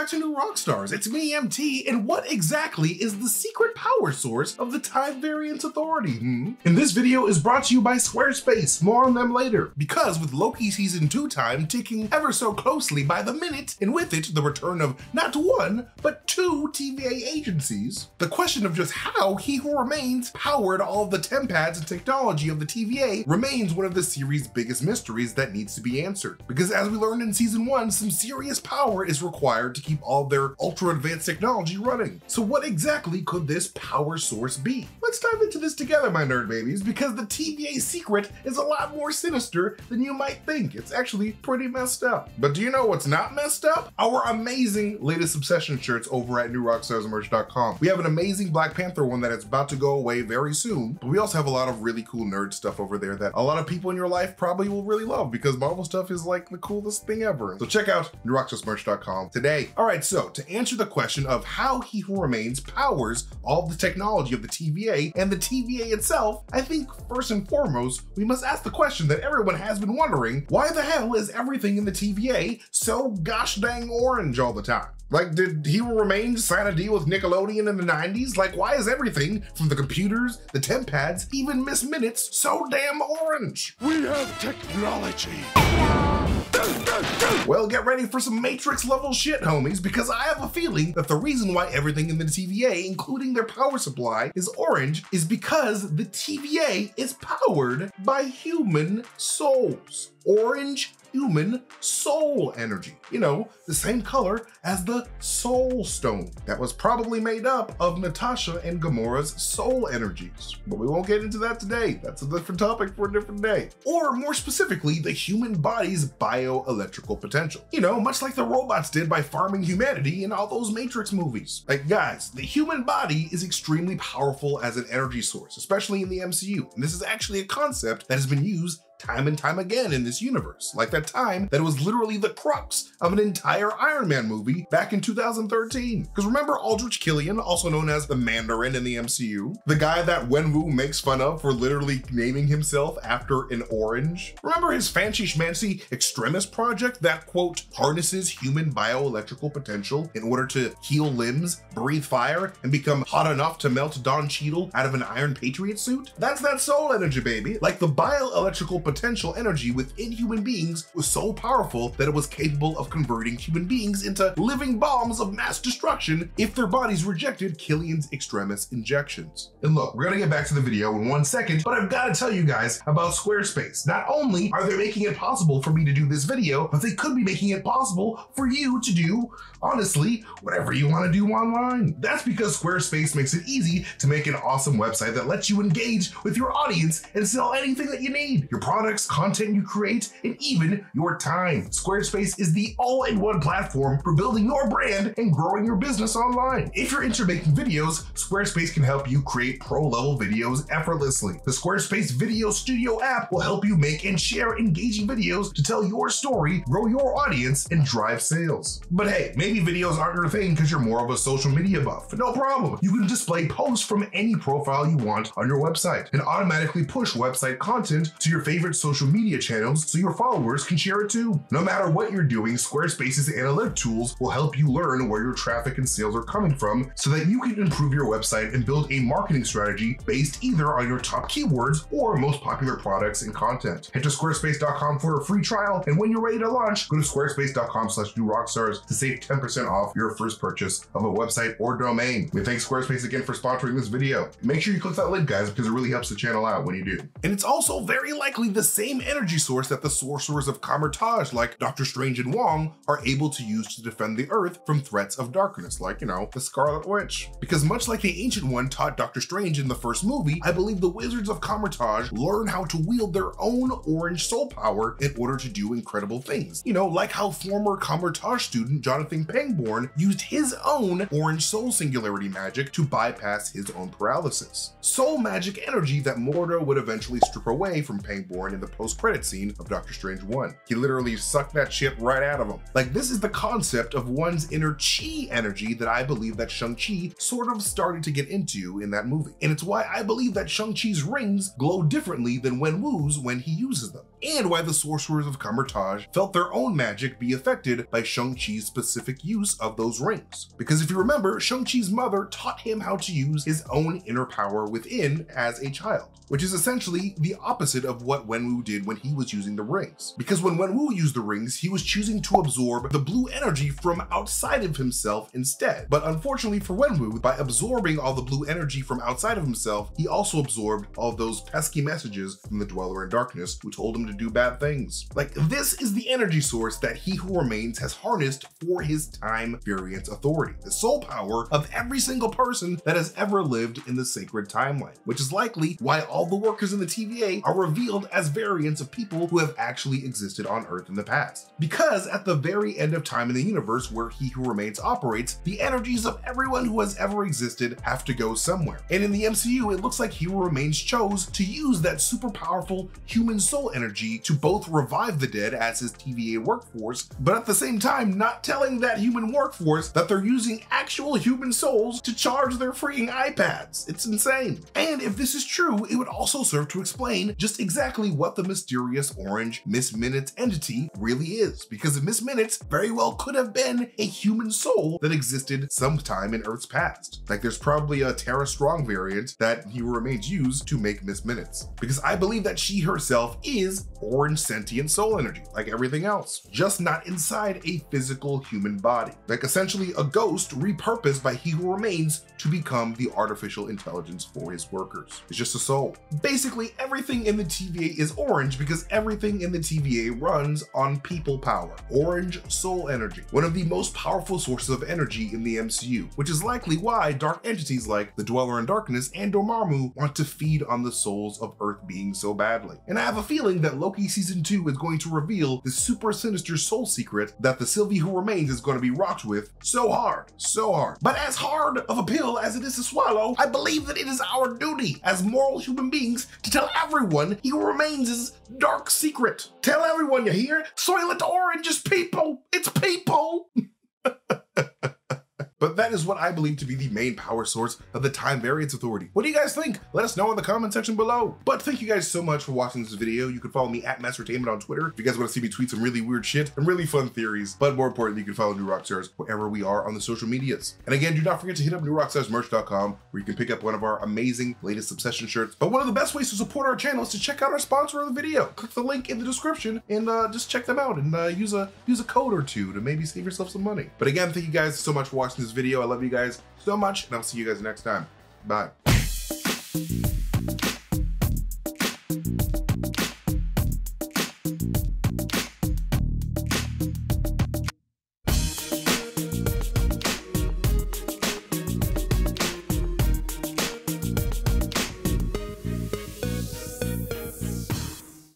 back to New Rockstars. It's me, MT, and what exactly is the secret power source of the Time Variance Authority? And this video is brought to you by Squarespace. More on them later. Because with Loki Season 2 time ticking ever so closely by the minute, and with it the return of not one, but two TVA agencies, the question of just how He Who Remains powered all of the TemPads and technology of the TVA remains one of the series' biggest mysteries that needs to be answered. Because as we learned in Season 1, some serious power is required to keep all their ultra advanced technology running. So what exactly could this power source be? Let's dive into this together, my nerd babies, because the TVA secret is a lot more sinister than you might think. It's actually pretty messed up. But do you know what's not messed up? Our amazing latest Obsession shirts over at NEWROCKSTARSmerch.com. We have an amazing Black Panther one that is about to go away very soon, but we also have a lot of really cool nerd stuff over there that a lot of people in your life probably will really love, because Marvel stuff is like the coolest thing ever. So check out NEWROCKSTARSmerch.com today. All right, so to answer the question of how He Who Remains powers all of the technology of the TVA and the TVA itself, I think first and foremost, we must ask the question that everyone has been wondering: why the hell is everything in the TVA so gosh dang orange all the time? Like, did He Who Remains sign a deal with Nickelodeon in the 90s? Like, why is everything from the computers, the TemPads, even Miss Minutes so damn orange? We have technology. Well, get ready for some Matrix level shit, homies, because I have a feeling that the reason why everything in the TVA, including their power supply, is orange is because the TVA is powered by human souls. Orange human soul energy. You know, the same color as the Soul Stone that was probably made up of Natasha and Gamora's soul energies. But we won't get into that today. That's a different topic for a different day. Or more specifically, the human body's bioelectrical potential. You know, much like the robots did by farming humanity in all those Matrix movies. Like, guys, the human body is extremely powerful as an energy source, especially in the MCU. And this is actually a concept that has been used time and time again in this universe, like that time that it was literally the crux of an entire Iron Man movie back in 2013. Because remember Aldrich Killian, also known as the Mandarin in the MCU? The guy that Wenwu makes fun of for literally naming himself after an orange? Remember his fancy schmancy extremist project that, quote, harnesses human bioelectrical potential in order to heal limbs, breathe fire, and become hot enough to melt Don Cheadle out of an Iron Patriot suit? That's that soul energy, baby. Like, the bioelectrical potential energy within human beings was so powerful that it was capable of converting human beings into living bombs of mass destruction if their bodies rejected Killian's extremist injections. And look, we're gonna get back to the video in 1 second, but I've got to tell you guys about Squarespace. Not only are they making it possible for me to do this video, but they could be making it possible for you to do, honestly, whatever you want to do online. That's because Squarespace makes it easy to make an awesome website that lets you engage with your audience and sell anything that you need. Your products, content you create, and even your time. Squarespace is the all-in-one platform for building your brand and growing your business online. If you're into making videos, Squarespace can help you create pro-level videos effortlessly. The Squarespace Video Studio app will help you make and share engaging videos to tell your story, grow your audience, and drive sales. But hey, maybe videos aren't your thing because you're more of a social media buff. No problem. You can display posts from any profile you want on your website and automatically push website content to your favorite social media channels so your followers can share it too. No matter what you're doing, Squarespace's analytic tools will help you learn where your traffic and sales are coming from so that you can improve your website and build a marketing strategy based either on your top keywords or most popular products and content. Head to squarespace.com for a free trial, and when you're ready to launch, go to squarespace.com/NewRockstars to save 10% off your first purchase of a website or domain. We thank Squarespace again for sponsoring this video. Make sure you click that link, guys, because it really helps the channel out when you do. And it's also very likely the same energy source that the sorcerers of Kamar-Taj, like Doctor Strange and Wang, are able to use to defend the Earth from threats of darkness, like, you know, the Scarlet Witch. Because much like the Ancient One taught Doctor Strange in the first movie, I believe the wizards of Kamar-Taj learn how to wield their own orange soul power in order to do incredible things. You know, like how former Kamar-Taj student Jonathan Pangborn used his own orange soul singularity magic to bypass his own paralysis. Soul magic energy that Mordo would eventually strip away from Pangborn in the post-credit scene of Doctor Strange 1. He literally sucked that shit right out of him. Like, this is the concept of one's inner chi energy that I believe that Shang-Chi sort of started to get into in that movie. And it's why I believe that Shang-Chi's rings glow differently than Wenwu's when he uses them. and why the sorcerers of Kamar-Taj felt their own magic be affected by Shang-Chi's specific use of those rings. Because if you remember, Shang-Chi's mother taught him how to use his own inner power within as a child, which is essentially the opposite of what Wenwu did when he was using the rings. Because when Wenwu used the rings, he was choosing to absorb the blue energy from outside of himself instead. But unfortunately for Wenwu, by absorbing all the blue energy from outside of himself, he also absorbed all those pesky messages from the Dweller in Darkness who told him to do bad things. Like, this is the energy source that He Who Remains has harnessed for his Time Variance Authority, the sole power of every single person that has ever lived in the sacred timeline, which is likely why all the workers in the TVA are revealed as variants of people who have actually existed on Earth in the past. Because at the very end of time in the universe where He Who Remains operates, the energies of everyone who has ever existed have to go somewhere. And in the MCU, it looks like He Who Remains chose to use that super powerful human soul energy to both revive the dead as his TVA workforce, but at the same time not telling that human workforce that they're using actual human souls to charge their freaking iPads. It's insane. And if this is true, it would also serve to explain just exactly what the mysterious orange Miss Minutes entity really is, because Miss Minutes very well could have been a human soul that existed sometime in Earth's past. Like, there's probably a Tara Strong variant that He Who Remains used to make Miss Minutes, because I believe that she herself is orange sentient soul energy, like everything else, just not inside a physical human body. Like, essentially a ghost repurposed by He Who Remains to become the artificial intelligence for his workers. It's just a soul. Basically, everything in the TVA is orange because everything in the TVA runs on people power, orange soul energy, one of the most powerful sources of energy in the MCU, which is likely why dark entities like the Dweller in Darkness and Dormammu want to feed on the souls of Earth beings so badly. And I have a feeling that Loki Season 2 is going to reveal the super sinister soul secret that the Sylvie Who Remains is going to be rocked with so hard, so hard. But as hard of a pill as it is to swallow, I believe that it is our duty as moral human beings to tell everyone He Who Remains' dark secret. Tell everyone, you hear? Soylent Orange is people. It's people. But that is what I believe to be the main power source of the Time Variance Authority. What do you guys think? Let us know in the comment section below. But thank you guys so much for watching this video. You can follow me at MasterTainment on Twitter if you guys want to see me tweet some really weird shit and really fun theories. But more importantly, you can follow NEWROCKSTARS wherever we are on the social medias. And again, do not forget to hit up NEWROCKSTARSmerch.com where you can pick up one of our amazing latest Obsession shirts. But one of the best ways to support our channel is to check out our sponsor of the video. Click the link in the description and just check them out and use a code or two to maybe save yourself some money. But again, thank you guys so much for watching this video. I love you guys so much, and I'll see you guys next time. Bye.